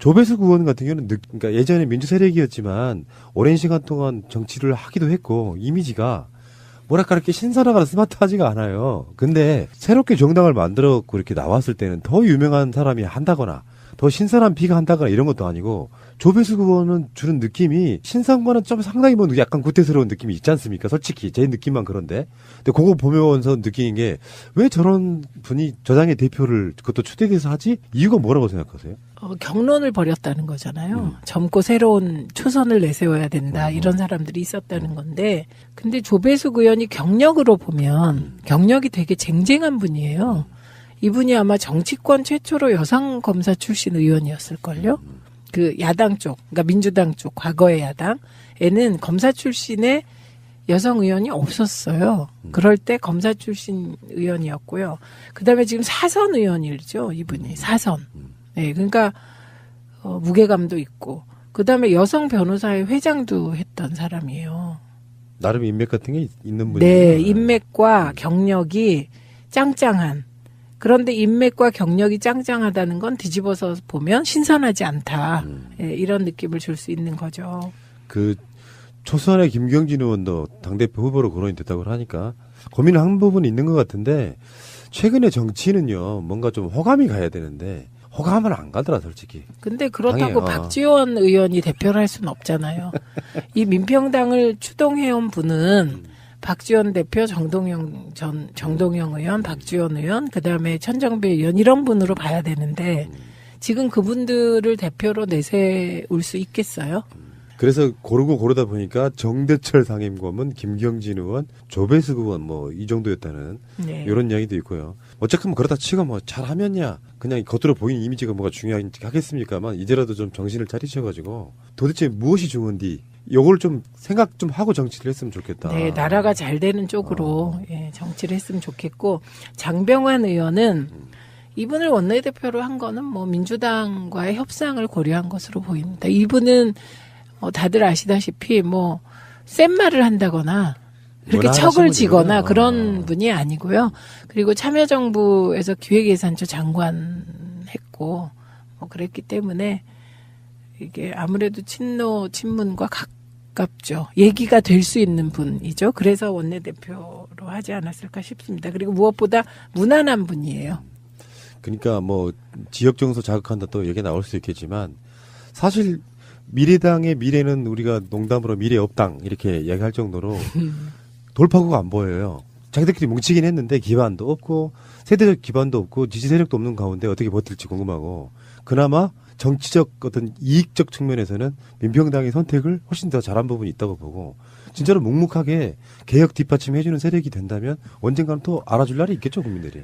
조배수 의원 같은 경우는 그러니까 예전에 민주 세력이었지만 오랜 시간 동안 정치를 하기도 했고 이미지가 뭐랄까 이렇게 신선하거나 스마트하지가 않아요. 근데 새롭게 정당을 만들었고 이렇게 나왔을 때는 더 유명한 사람이 한다거나 더 신선한 피가 한다거나 이런 것도 아니고 조배수 의원은 주는 느낌이 신상과는 좀 상당히 뭐 약간 구태스러운 느낌이 있지 않습니까? 솔직히 제 느낌만 그런데. 근데 그거 보면서 느끼는 게 왜 저런 분이 저당의 대표를 그것도 추대돼서 하지? 이유가 뭐라고 생각하세요? 경론을 벌였다는 거잖아요. 젊고 새로운 초선을 내세워야 된다. 이런 사람들이 있었다는 건데 근데 조배숙 의원이 경력으로 보면 경력이 되게 쟁쟁한 분이에요. 이분이 아마 정치권 최초로 여성 검사 출신 의원이었을걸요. 그 야당 쪽, 그러니까 민주당 쪽, 과거의 야당에는 검사 출신의 여성 의원이 없었어요. 그럴 때 검사 출신 의원이었고요. 그다음에 지금 사선 의원이죠, 이분이. 사선. 네, 그러니까 무게감도 있고. 그다음에 여성 변호사의 회장도 했던 사람이에요. 나름 인맥 같은 게 있는 분이에요. 네, 인맥과 경력이 짱짱한. 그런데 인맥과 경력이 짱짱하다는 건 뒤집어서 보면 신선하지 않다. 예, 이런 느낌을 줄 수 있는 거죠. 그 초선의 김경진 의원도 당대표 후보로 거론이 됐다고 하니까 고민을 한 부분이 있는 것 같은데 최근에 정치는요. 뭔가 좀 호감이 가야 되는데 호감은 안 가더라 솔직히. 근데 그렇다고 당해요. 박지원 의원이 대표를 할 수는 없잖아요. 이 민평당을 추동해온 분은 박지원 대표, 정동영 의원, 박지원 의원, 그다음에 천정배 의원 이런 분으로 봐야 되는데 지금 그분들을 대표로 내세울 수 있겠어요? 그래서 고르다 보니까 정대철 상임고문, 김경진 의원, 조배수 의원 뭐 이 정도였다는 네. 이런 이야기도 있고요. 어쨌든 그렇다 치고 뭐 잘하면야 그냥 겉으로 보이는 이미지가 뭐가 중요하겠습니까만 이제라도 좀 정신을 차리셔가지고 도대체 무엇이 좋은지 요걸 좀 생각 좀 하고 정치를 했으면 좋겠다. 네, 나라가 잘 되는 쪽으로 예, 정치를 했으면 좋겠고 장병환 의원은 이분을 원내대표로 한 거는 뭐 민주당과의 협상을 고려한 것으로 보입니다. 이분은 다들 아시다시피 뭐 센 말을 한다거나 이렇게 척을 지거나 그런 분이 아니고요. 그리고 참여정부에서 기획예산처 장관 했고 뭐 그랬기 때문에 이게 아무래도 친문과 가깝죠. 얘기가 될 수 있는 분이죠. 그래서 원내대표로 하지 않았을까 싶습니다. 그리고 무엇보다 무난한 분이에요. 그러니까 뭐 지역 정서 자극한다 또 얘기 나올 수 있겠지만 사실 미래당의 미래는 우리가 농담으로 미래업당 이렇게 얘기할 정도로 돌파구가 안 보여요. 자기들끼리 뭉치긴 했는데 기반도 없고 세대적 기반도 없고 지지 세력도 없는 가운데 어떻게 버틸지 궁금하고 그나마 정치적 어떤 이익적 측면에서는 민평당의 선택을 훨씬 더 잘한 부분이 있다고 보고 진짜로 묵묵하게 개혁 뒷받침해주는 세력이 된다면 언젠가는 또 알아줄 날이 있겠죠 국민들이.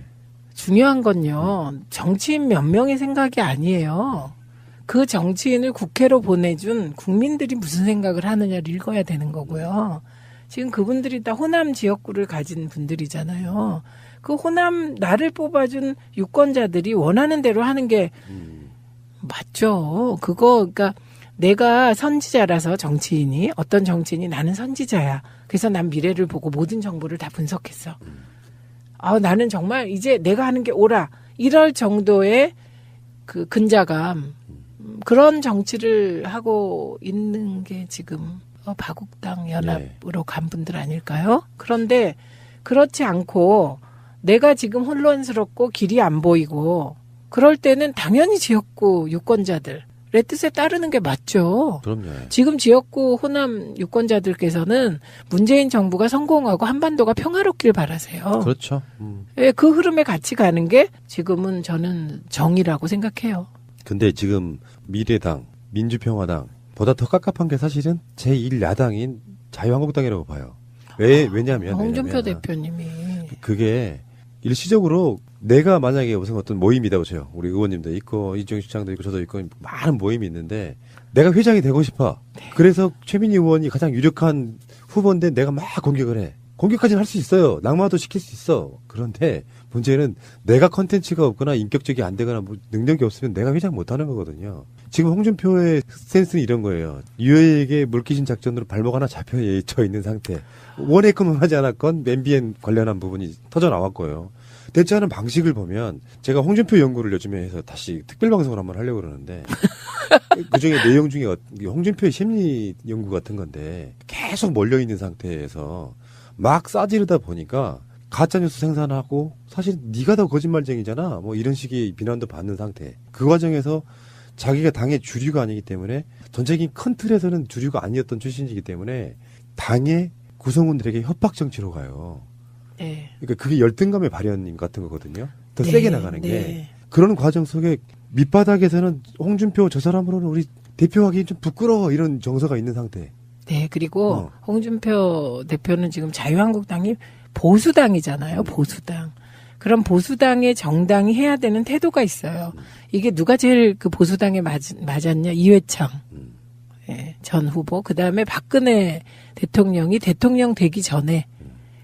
중요한 건요. 정치인 몇 명의 생각이 아니에요. 그 정치인을 국회로 보내준 국민들이 무슨 생각을 하느냐를 읽어야 되는 거고요. 지금 그분들이 다 호남 지역구를 가진 분들이잖아요. 그 호남 나를 뽑아준 유권자들이 원하는 대로 하는 게 맞죠. 그러니까 내가 선지자라서 정치인이 어떤 정치인이 나는 선지자야. 그래서 난 미래를 보고 모든 정보를 다 분석했어. 나는 정말 이제 내가 하는 게 옳아. 이럴 정도의 그 근자감 그런 정치를 하고 있는 게 지금 바국당 연합으로 간 분들 아닐까요? 그런데 그렇지 않고 내가 지금 혼란스럽고 길이 안 보이고 그럴 때는 당연히 지역구 유권자들의 뜻에 따르는 게 맞죠. 그럼요. 지금 지역구 호남 유권자들께서는 문재인 정부가 성공하고 한반도가 평화롭길 바라세요. 그렇죠. 예, 그 흐름에 같이 가는 게 지금은 저는 정의라고 생각해요. 근데 지금 미래당, 민주평화당 보다 더 깝깝한 게 사실은 제1야당인 자유한국당이라고 봐요. 왜냐하면 홍준표 대표님이 그게 일시적으로 내가 만약에 무슨 어떤 모임이라고 쳐요. 우리 의원님도 있고 이종희 시장도 있고 저도 있고 많은 모임이 있는데 내가 회장이 되고 싶어. 네. 그래서 최민희 의원이 가장 유력한 후보인데 내가 막 공격을 해. 공격까지는 할 수 있어요. 낙마도 시킬 수 있어. 그런데 문제는 내가 컨텐츠가 없거나 인격적이 안 되거나 뭐 능력이 없으면 내가 회장 못하는 거거든요. 지금 홍준표의 센스는 이런 거예요. 유해에게 물귀신 작전으로 발목 하나 잡혀 있는 상태. 원했건 원하지 않았건 MBN 관련한 부분이 터져 나왔고요. 대처하는 방식을 보면 제가 홍준표 연구를 요즘에 해서 다시 특별방송을 한번 하려고 그러는데 그중에 내용 중에 홍준표의 심리 연구 같은 건데 계속 몰려있는 상태에서 막 싸지르다 보니까 가짜뉴스 생산하고 사실 네가 더 거짓말쟁이잖아 뭐 이런 식의 비난도 받는 상태. 그 과정에서 자기가 당의 주류가 아니기 때문에 전체적인 큰 틀에서는 주류가 아니었던 출신이기 때문에 당의 구성원들에게 협박 정치로 가요. 네. 그러니까 그게 열등감의 발현 같은 거거든요. 더 네, 세게 나가는 게. 네. 그런 과정 속에 밑바닥에서는 홍준표 저 사람으로는 우리 대표하기 좀 부끄러워 이런 정서가 있는 상태. 네, 그리고 홍준표 대표는 지금 자유한국당이 보수당이잖아요. 보수당. 그럼 보수당의 정당이 해야 되는 태도가 있어요. 이게 누가 제일 그 보수당에 맞았냐? 이회창 예, 전 후보. 그다음에 박근혜 대통령이 대통령 되기 전에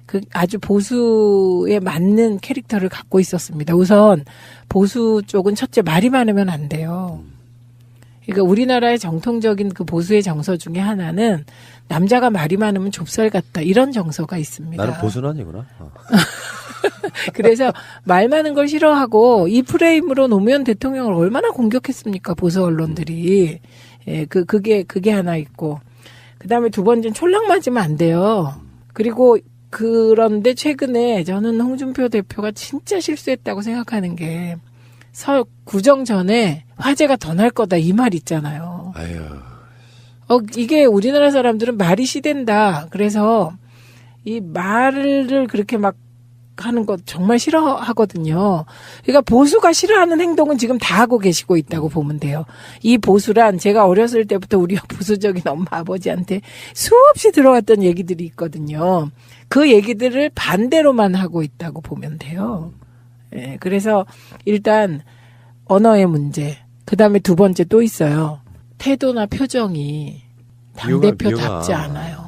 그 아주 보수에 맞는 캐릭터를 갖고 있었습니다. 우선 보수 쪽은 첫째 말이 많으면 안 돼요. 그러니까 우리나라의 정통적인 그 보수의 정서 중에 하나는 남자가 말이 많으면 좁쌀 같다 이런 정서가 있습니다. 나는 보수는 아니구나. 그래서 말 많은 걸 싫어하고 이 프레임으로 노무현 대통령을 얼마나 공격했습니까 보수 언론들이. 예, 그게 하나 있고 그다음에 두 번째는 촐랑 맞으면 안 돼요. 그리고 그런데 최근에 저는 홍준표 대표가 진짜 실수했다고 생각하는 게 구정 전에 화재가 더 날 거다 이 말 있잖아요. 아유. 이게 우리나라 사람들은 말이 시댄다. 그래서 이 말을 그렇게 막 하는 거 정말 싫어하거든요. 그러니까 보수가 싫어하는 행동은 지금 다 하고 계시고 있다고 보면 돼요. 이 보수란 제가 어렸을 때부터 우리 보수적인 엄마 아버지한테 수없이 들어왔던 얘기들이 있거든요. 그 얘기들을 반대로만 하고 있다고 보면 돼요. 예, 그래서 일단 언어의 문제, 그다음에 두 번째 또 있어요. 태도나 표정이 당대표답지 않아요.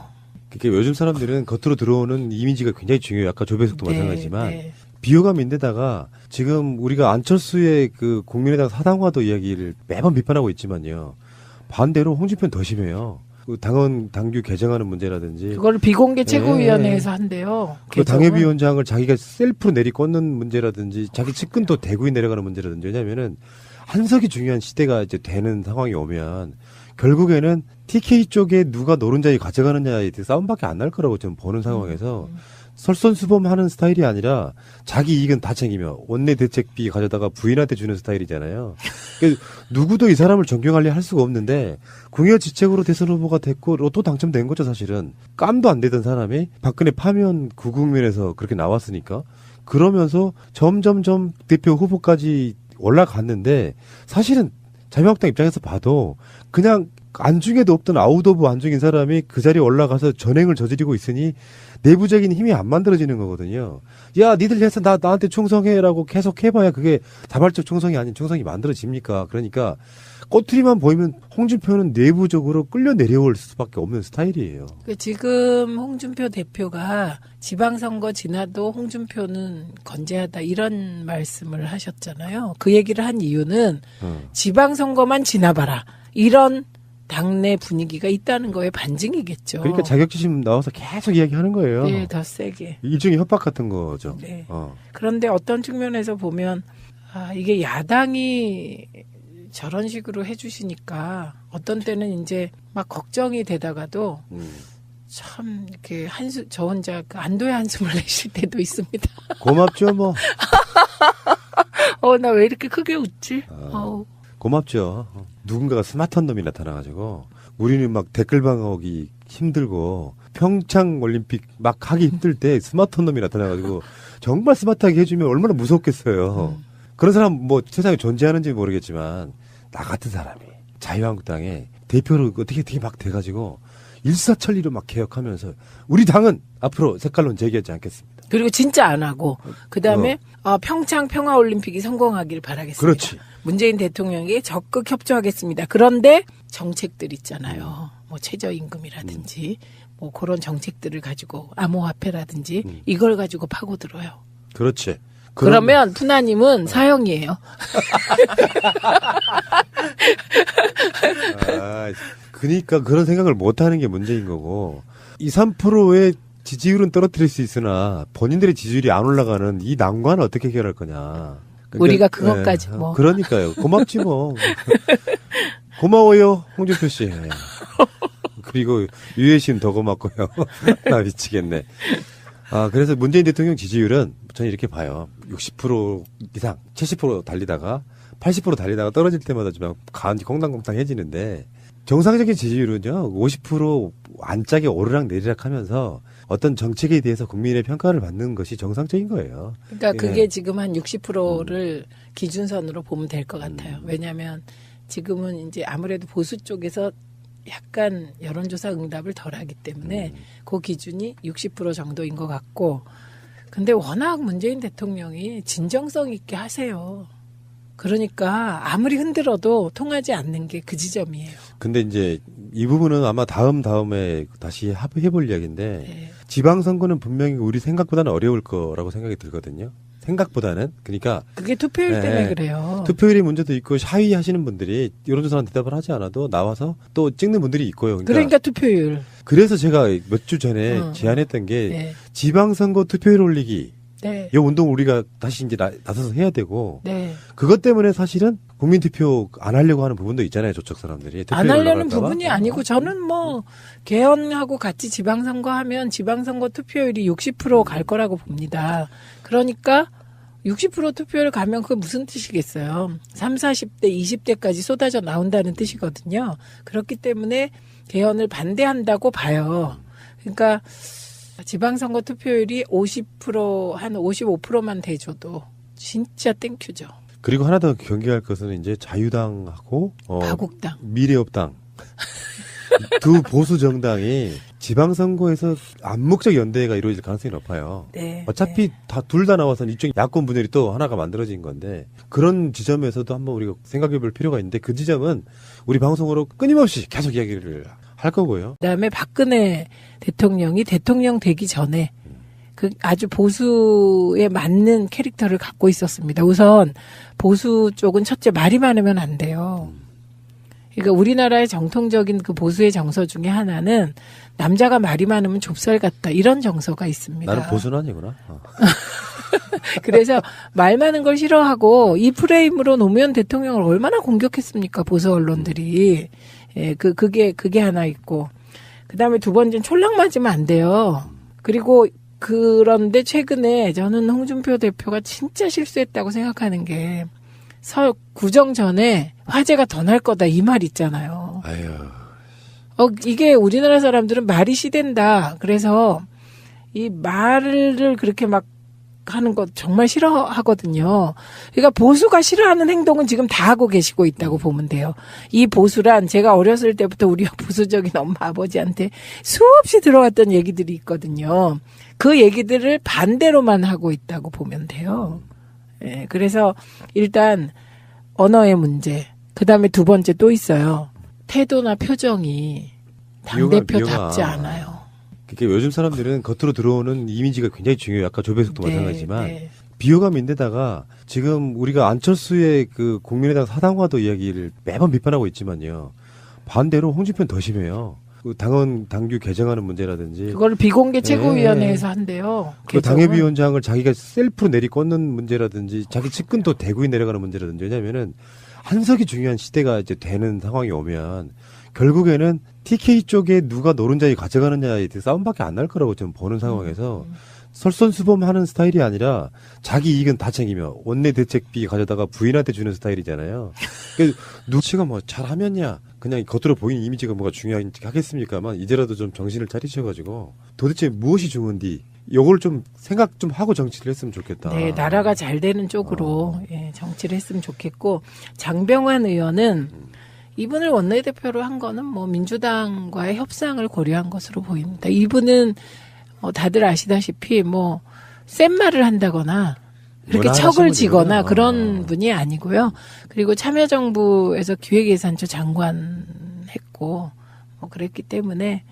그러니까 요즘 사람들은 겉으로 들어오는 이미지가 굉장히 중요해요. 아까 조배석도 네, 마찬가지지만 네. 비호감인데다가 지금 우리가 안철수의 그 국민의당 사당화도 이야기를 매번 비판하고 있지만요. 반대로 홍준표는 더 심해요. 그 당규 개정하는 문제라든지 그걸 비공개 최고위원회에서 한대요. 그 당협위원장을 자기가 셀프로 내리꽂는 문제라든지 자기 측근도 대구에 내려가는 문제라든지 왜냐면은 한석이 중요한 시대가 이제 되는 상황이 오면 결국에는 TK 쪽에 누가 노른자에 가져가느냐에 대해 싸움밖에 안 날 거라고 좀 보는 상황에서 설선수범하는 스타일이 아니라 자기 이익은 다 챙기며 원내 대책비 가져다가 부인한테 주는 스타일이잖아요. 그러니까 누구도 이 사람을 존경하려 할 수가 없는데 궁여지책으로 대선 후보가 됐고 로또 당첨된 거죠 사실은. 깜도 안 되던 사람이 박근혜 파면 구국면에서 그렇게 나왔으니까 그러면서 점점점 대표 후보까지 올라갔는데 사실은 자유한국당 입장에서 봐도 그냥 안중에도 없던 아웃 오브 안중인 사람이 그 자리에 올라가서 전횡을 저지르고 있으니 내부적인 힘이 안 만들어지는 거거든요. 야, 니들 해서 나한테 충성해라고 계속 해봐야 그게 자발적 충성이 아닌 충성이 만들어집니까? 그러니까 꼬투리만 보이면 홍준표는 내부적으로 끌려 내려올 수밖에 없는 스타일이에요. 지금 홍준표 대표가 지방선거 지나도 홍준표는 건재하다 이런 말씀을 하셨잖아요. 그 얘기를 한 이유는 지방선거만 지나봐라. 이런 당내 분위기가 있다는 거에 반증이겠죠. 그러니까 자격지심 나와서 계속 이야기하는 거예요. 네, 더 세게. 일종의 협박 같은 거죠. 네. 그런데 어떤 측면에서 보면 이게 야당이 저런 식으로 해주시니까 어떤 때는 이제 막 걱정이 되다가도 참 이렇게 저 혼자 그 안도의 한숨을 내쉴 때도 있습니다. 고맙죠, 뭐. 나 왜 이렇게 크게 웃지? 고맙죠. 누군가가 스마트한 놈이 나타나가지고 우리는 막 댓글 방어하기 힘들고 평창 올림픽 막 하기 힘들 때 스마트한 놈이 나타나가지고 정말 스마트하게 해주면 얼마나 무섭겠어요. 그런 사람 뭐 세상에 존재하는지 모르겠지만 나 같은 사람이 자유한국당에 대표로 어떻게 막 돼가지고 일사천리로 막 개혁하면서 우리 당은 앞으로 색깔론 제기하지 않겠습니다. 그리고 진짜 안 하고 그다음에 평창 평화올림픽이 성공하길 바라겠습니다. 그렇지. 문재인 대통령에게 적극 협조하겠습니다. 그런데 정책들 있잖아요. 뭐 최저임금이라든지 뭐 그런 정책들을 가지고 암호화폐라든지 이걸 가지고 파고들어요. 그렇지. 그러면 푸나님은 사형이에요. 그러니까 그런 생각을 못 하는 게 문제인 거고 2, 3%의 지지율은 떨어뜨릴 수 있으나 본인들의 지지율이 안 올라가는 이 난관을 어떻게 해결할 거냐. 그러니까, 우리가 그것까지 뭐. 그러니까요. 고맙지 뭐. 고마워요, 홍준표 씨. 그리고 유해신 더 고맙고요. 나 미치겠네. 그래서 문재인 대통령 지지율은 저는 이렇게 봐요. 60% 이상, 70% 달리다가 80% 달리다가 떨어질 때마다 좀 콩당콩당해지는데 정상적인 지지율은요 50% 안짝에 오르락 내리락 하면서 어떤 정책에 대해서 국민의 평가를 받는 것이 정상적인 거예요. 그러니까 그게 지금 한 60%를 기준선으로 보면 될 것 같아요. 왜냐하면 지금은 이제 아무래도 보수 쪽에서 약간 여론조사 응답을 덜하기 때문에 그 기준이 60% 정도인 것 같고, 근데 워낙 문재인 대통령이 진정성 있게 하세요. 그러니까 아무리 흔들어도 통하지 않는 게 그 지점이에요. 근데 이제 이 부분은 아마 다음에 다시 해볼 이야기인데 네. 지방선거는 분명히 우리 생각보다는 어려울 거라고 생각이 들거든요. 생각보다는. 그러니까 그게 투표율 네. 때문에 그래요. 투표율의 문제도 있고 하위하시는 분들이 여론조사는 대답을 하지 않아도 나와서 또 찍는 분들이 있고요. 그러니까 투표율. 그래서 제가 몇 주 전에 제안했던 게 네. 지방선거 투표율 올리기. 네. 이 운동 우리가 다시 이제 나서서 해야 되고 네. 그것 때문에 사실은 국민투표 안 하려고 하는 부분도 있잖아요. 저쪽 사람들이. 안 하려는 올라갈까 봐. 부분이 아니고 저는 뭐 개헌하고 같이 지방선거 하면 지방선거 투표율이 60% 갈 거라고 봅니다. 그러니까 60% 투표율 가면 그게 무슨 뜻이겠어요. 30, 40대, 20대까지 쏟아져 나온다는 뜻이거든요. 그렇기 때문에 개헌을 반대한다고 봐요. 그러니까 지방선거 투표율이 50%, 한 55%만 돼줘도 진짜 땡큐죠. 그리고 하나 더 경계할 것은 이제 자유당하고 가국당. 미래업당 두 보수 정당이 지방선거에서 암묵적 연대가 이루어질 가능성이 높아요. 네. 어차피 다 둘 다 나와서 이쪽 야권 분열이 또 하나가 만들어진 건데 그런 지점에서도 한번 우리가 생각해 볼 필요가 있는데 그 지점은 우리 방송으로 끊임없이 계속 이야기를 할 거고요. 그다음에 박근혜 대통령이 대통령 되기 전에 그 아주 보수에 맞는 캐릭터를 갖고 있었습니다. 우선 보수 쪽은 첫째 말이 많으면 안 돼요. 그러니까 우리나라의 정통적인 그 보수의 정서 중에 하나는 남자가 말이 많으면 좁쌀 같다 이런 정서가 있습니다. 나는 보수는 아니구나. 그래서 말 많은 걸 싫어하고 이 프레임으로 노무현 대통령을 얼마나 공격했습니까 보수 언론들이. 예, 그게 하나 있고. 그 다음에 두 번째는 촐랑 맞으면 안 돼요. 그리고 그런데 최근에 저는 홍준표 대표가 진짜 실수했다고 생각하는 게 구정 전에 화재가 더 날 거다 이 말 있잖아요. 아유. 이게 우리나라 사람들은 말이 시댄다. 그래서 이 말을 그렇게 막 하는 거 정말 싫어하거든요. 그러니까 보수가 싫어하는 행동은 지금 다 하고 계시고 있다고 보면 돼요. 이 보수란 제가 어렸을 때부터 우리 보수적인 엄마 아버지한테 수없이 들어왔던 얘기들이 있거든요. 그 얘기들을 반대로만 하고 있다고 보면 돼요. 예, 그래서 일단 언어의 문제, 그 다음에 두 번째 또 있어요. 태도나 표정이 당대표답지 않아요. 그러니까 요즘 사람들은 겉으로 들어오는 이미지가 굉장히 중요해요. 아까 조배석도 네, 마찬가지지만 네. 비호감인데다가 지금 우리가 안철수의 그 국민의당 사당화도 이야기를 매번 비판하고 있지만요. 반대로 홍준표는 더 심해요. 그 당규 개정하는 문제라든지 그걸 비공개 최고위원회에서 한대요. 그 개정을. 당협위원장을 자기가 셀프로 내리꽂는 문제라든지 자기 측근도 대구에 내려가는 문제라든지 왜냐면은 한석이 중요한 시대가 이제 되는 상황이 오면 결국에는 TK 쪽에 누가 노른자를 가져가느냐에 대해 싸움밖에 안 날 거라고 지금 보는 상황에서 설선수범하는 스타일이 아니라 자기 이익은 다 챙기며 원내 대책비 가져다가 부인한테 주는 스타일이잖아요. 누치가 뭐 잘하면야 그냥 겉으로 보이는 이미지가 뭐가 중요하겠습니까만 이제라도 좀 정신을 차리셔가지고 도대체 무엇이 좋은지 요걸 좀 생각 좀 하고 정치를 했으면 좋겠다. 네, 나라가 잘 되는 쪽으로 예, 정치를 했으면 좋겠고 장병환 의원은 이분을 원내대표로 한 거는 뭐 민주당과의 협상을 고려한 것으로 보입니다. 이분은 다들 아시다시피 뭐 센 말을 한다거나 이렇게 척을 지거나 그런 분이 아니고요. 그리고 참여정부에서 기획예산처 장관 했고 뭐 그랬기 때문에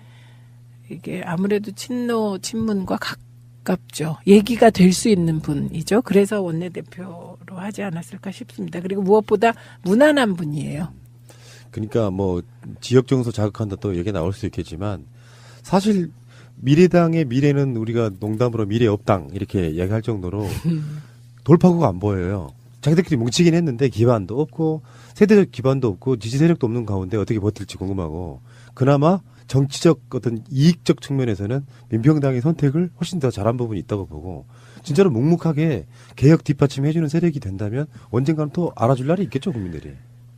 이게 아무래도 친문과 가깝죠. 얘기가 될 수 있는 분이죠. 그래서 원내대표로 하지 않았을까 싶습니다. 그리고 무엇보다 무난한 분이에요. 그러니까 뭐 지역 정서 자극한다 또 얘기 나올 수 있겠지만 사실 미래당의 미래는 우리가 농담으로 미래 없당 이렇게 얘기할 정도로 돌파구가 안 보여요. 자기들끼리 뭉치긴 했는데 기반도 없고 세대적 기반도 없고 지지 세력도 없는 가운데 어떻게 버틸지 궁금하고 그나마 정치적 어떤 이익적 측면에서는 민평당의 선택을 훨씬 더 잘한 부분이 있다고 보고 진짜로 묵묵하게 개혁 뒷받침해주는 세력이 된다면 언젠가는 또 알아줄 날이 있겠죠 국민들이.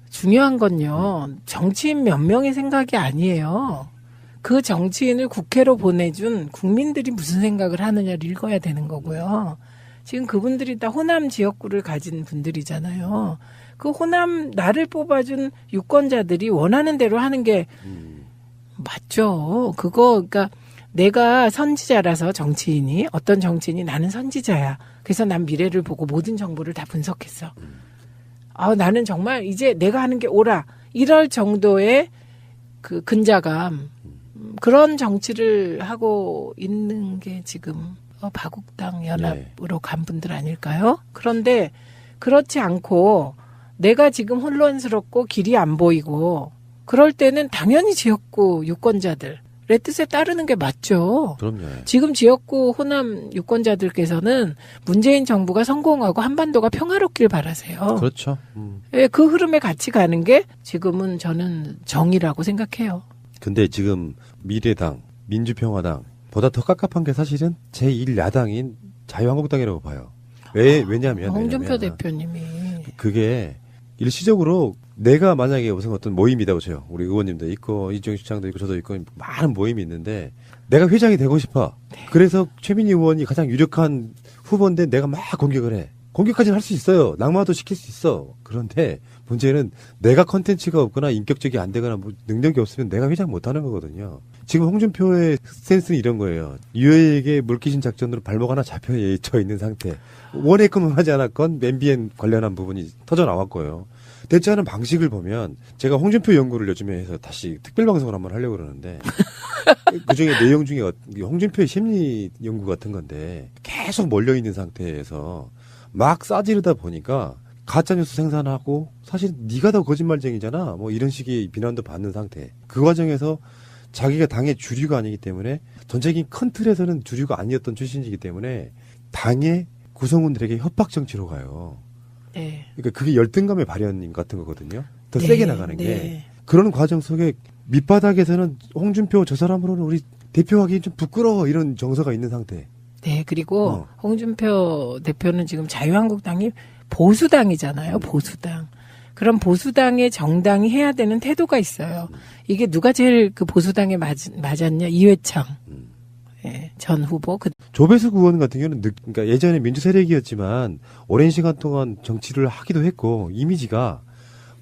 중요한 건요. 정치인 몇 명의 생각이 아니에요. 그 정치인을 국회로 보내준 국민들이 무슨 생각을 하느냐를 읽어야 되는 거고요. 지금 그분들이 다 호남 지역구를 가진 분들이잖아요. 그 호남 나를 뽑아준 유권자들이 원하는 대로 하는 게 맞죠. 그러니까 내가 선지자라서 정치인이 어떤 정치인이 나는 선지자야. 그래서 난 미래를 보고 모든 정보를 다 분석했어. 나는 정말 이제 내가 하는 게 옳아. 이럴 정도의 그 근자감 그런 정치를 하고 있는 게 지금 바국당 연합으로 간 분들 아닐까요? 그런데 그렇지 않고 내가 지금 혼란스럽고 길이 안 보이고 그럴 때는 당연히 지역구 유권자들의 뜻에 따르는 게 맞죠. 그럼요. 지금 지역구 호남 유권자들께서는 문재인 정부가 성공하고 한반도가 평화롭길 바라세요. 그렇죠. 예, 그 흐름에 같이 가는 게 지금은 저는 정의라고 생각해요. 근데 지금 미래당, 민주평화당 보다 더 깝깝한 게 사실은 제1야당인 자유한국당이라고 봐요. 왜냐면 홍준표 대표님이 그게 일시적으로 내가 만약에 무슨 어떤 모임이라고 쳐요. 우리 의원님도 있고 이정희 시장도 있고 저도 있고 많은 모임이 있는데 내가 회장이 되고 싶어. 네. 그래서 최민희 의원이 가장 유력한 후보인데 내가 막 공격을 해. 공격까지는 할 수 있어요. 낙마도 시킬 수 있어. 그런데 문제는 내가 컨텐츠가 없거나 인격적이 안 되거나 뭐 능력이 없으면 내가 회장 못하는 거거든요. 지금 홍준표의 센스는 이런 거예요. 유해에게 물귀신 작전으로 발목 하나 잡혀 있는 상태. 원했건 하지 않았건 MBN 관련한 부분이 터져 나왔고요. 대처하는 방식을 보면 제가 홍준표 연구를 요즘에 해서 다시 특별방송을 한번 하려고 그러는데 그중에 내용 중에 홍준표의 심리 연구 같은 건데 계속 몰려있는 상태에서 막 싸지르다 보니까 가짜뉴스 생산하고 사실 네가 더 거짓말쟁이잖아 뭐 이런 식의 비난도 받는 상태. 그 과정에서 자기가 당의 주류가 아니기 때문에 전체적인 큰 틀에서는 주류가 아니었던 출신이기 때문에 당의 구성원들에게 협박 정치로 가요. 네. 그러니까 그게 열등감의 발현 같은 거거든요. 더 네, 세게 나가는 게. 네. 그런 과정 속에 밑바닥에서는 홍준표 저 사람으로는 우리 대표하기 좀 부끄러워 이런 정서가 있는 상태. 네, 그리고 홍준표 대표는 지금 자유한국당이 보수당이잖아요. 보수당. 그럼 보수당의 정당이 해야 되는 태도가 있어요. 이게 누가 제일 그 보수당에 맞았냐? 이회창 네, 전 후보. 조배수 의원 같은 경우는 그러니까 예전에 민주 세력이었지만 오랜 시간 동안 정치를 하기도 했고 이미지가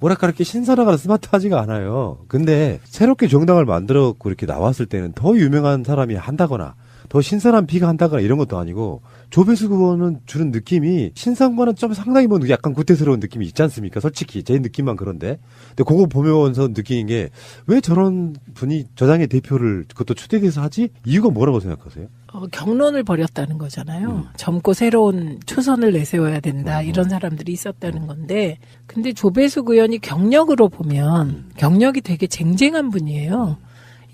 뭐랄까 이렇게 신선하거나 스마트하지가 않아요. 근데 새롭게 정당을 만들었고 이렇게 나왔을 때는 더 유명한 사람이 한다거나 더 신선한 피가 한다거나 이런 것도 아니고 조배수 의원은 주는 느낌이 신상과는 좀 상당히 뭐 약간 구태스러운 느낌이 있지 않습니까? 솔직히 제 느낌만 그런데. 근데 그거 보면서 느끼는 게 왜 저런 분이 저당의 대표를 그것도 추대돼서 하지? 이유가 뭐라고 생각하세요? 경론을 벌였다는 거잖아요. 젊고 새로운 초선을 내세워야 된다. 이런 사람들이 있었다는 건데 근데 조배숙 의원이 경력으로 보면 경력이 되게 쟁쟁한 분이에요.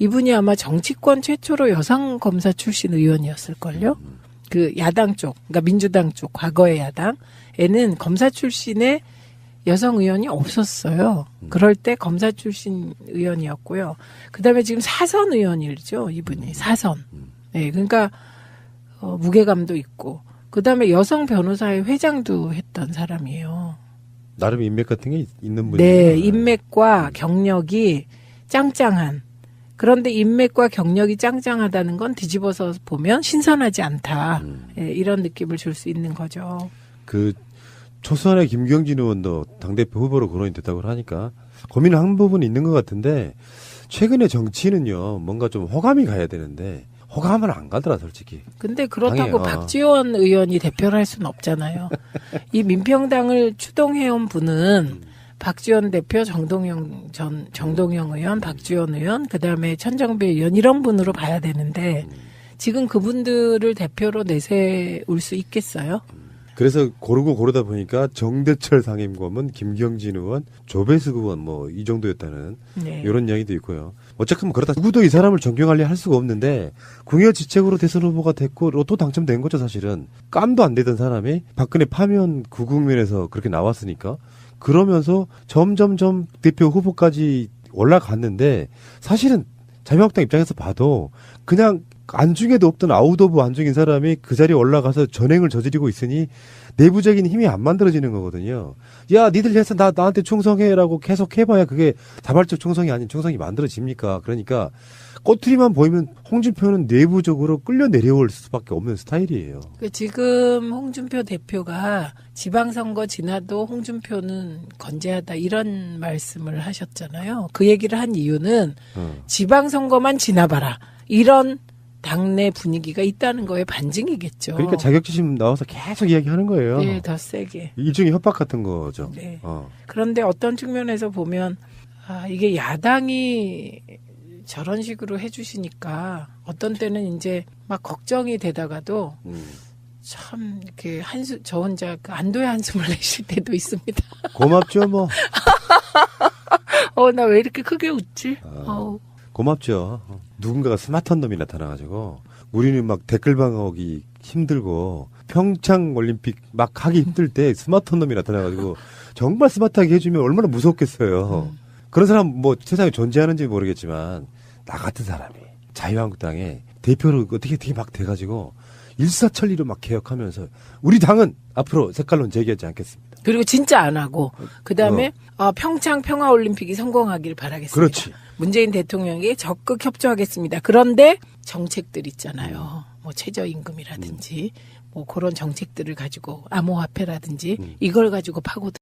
이분이 아마 정치권 최초로 여성 검사 출신 의원이었을걸요. 그 야당 쪽, 그러니까 민주당 쪽, 과거의 야당에는 검사 출신의 여성 의원이 없었어요. 그럴 때 검사 출신 의원이었고요. 그다음에 지금 사선 의원이죠, 이분이. 사선. 네, 그러니까 무게감도 있고. 그다음에 여성 변호사의 회장도 했던 사람이에요. 나름 인맥 같은 게 있는 분이에요. 네, 인맥과 경력이 짱짱한. 그런데 인맥과 경력이 짱짱하다는 건 뒤집어서 보면 신선하지 않다. 예, 이런 느낌을 줄 수 있는 거죠. 그 초선의 김경진 의원도 당대표 후보로 거론이 됐다고 하니까 고민을 한 부분이 있는 것 같은데 최근에 정치는요 뭔가 좀 호감이 가야 되는데 호감은 안 가더라 솔직히. 근데 그렇다고 당해요. 박지원 의원이 대표를 할 수는 없잖아요. 이 민평당을 추동해온 분은 박지원 대표, 정동영 의원, 박지원 의원, 그다음에 천정배 의원 이런 분으로 봐야 되는데 지금 그분들을 대표로 내세울 수 있겠어요? 그래서 고르다 보니까 정대철 상임고문, 김경진 의원, 조배수 의원 뭐 이 정도였다는 네. 이런 이야기도 있고요. 어쨌든 그러다 누구도 이 사람을 존경하려 할 수가 없는데 궁여지책으로 대선 후보가 됐고 로또 당첨된 거죠 사실은. 깜도 안 되던 사람이 박근혜 파면 구국면에서 그렇게 나왔으니까 그러면서 점점점 대표 후보까지 올라갔는데 사실은 자유한국당 입장에서 봐도 그냥 안중에도 없던 아웃 오브 안중인 사람이 그 자리에 올라가서 전횡을 저지르고 있으니 내부적인 힘이 안 만들어지는 거거든요. 야, 니들 해서 나한테 충성해라고 계속 해봐야 그게 자발적 충성이 아닌 충성이 만들어집니까? 그러니까 꼬투리만 보이면 홍준표는 내부적으로 끌려 내려올 수밖에 없는 스타일이에요. 지금 홍준표 대표가 지방선거 지나도 홍준표는 건재하다 이런 말씀을 하셨잖아요. 그 얘기를 한 이유는 지방선거만 지나봐라. 이런 당내 분위기가 있다는 거에 반증이겠죠. 그러니까 자격지심 나와서 계속 이야기하는 거예요. 네, 더 세게. 일종의 협박 같은 거죠. 네. 그런데 어떤 측면에서 보면 이게 야당이 저런 식으로 해주시니까 어떤 때는 이제 막 걱정이 되다가도 참 이렇게 저 혼자 그 안도의 한숨을 내쉴 때도 있습니다. 고맙죠, 뭐. 나 왜 이렇게 크게 웃지? 고맙죠. 누군가가 스마트한 놈이 나타나가지고 우리는 막 댓글 방어하기 힘들고 평창 올림픽 막 하기 힘들 때 스마트한 놈이 나타나가지고 정말 스마트하게 해주면 얼마나 무섭겠어요. 그런 사람 뭐 세상에 존재하는지 모르겠지만 나 같은 사람이 자유한국당에 대표로 어떻게 막 돼가지고 일사천리로 막 개혁하면서 우리 당은 앞으로 색깔론 제기하지 않겠습니다. 그리고 진짜 안 하고 그다음에 평창 평화올림픽이 성공하길 바라겠습니다. 그렇지. 문재인 대통령에게 적극 협조하겠습니다. 그런데 정책들 있잖아요. 뭐 최저임금이라든지 뭐 그런 정책들을 가지고 암호화폐라든지 이걸 가지고 파고들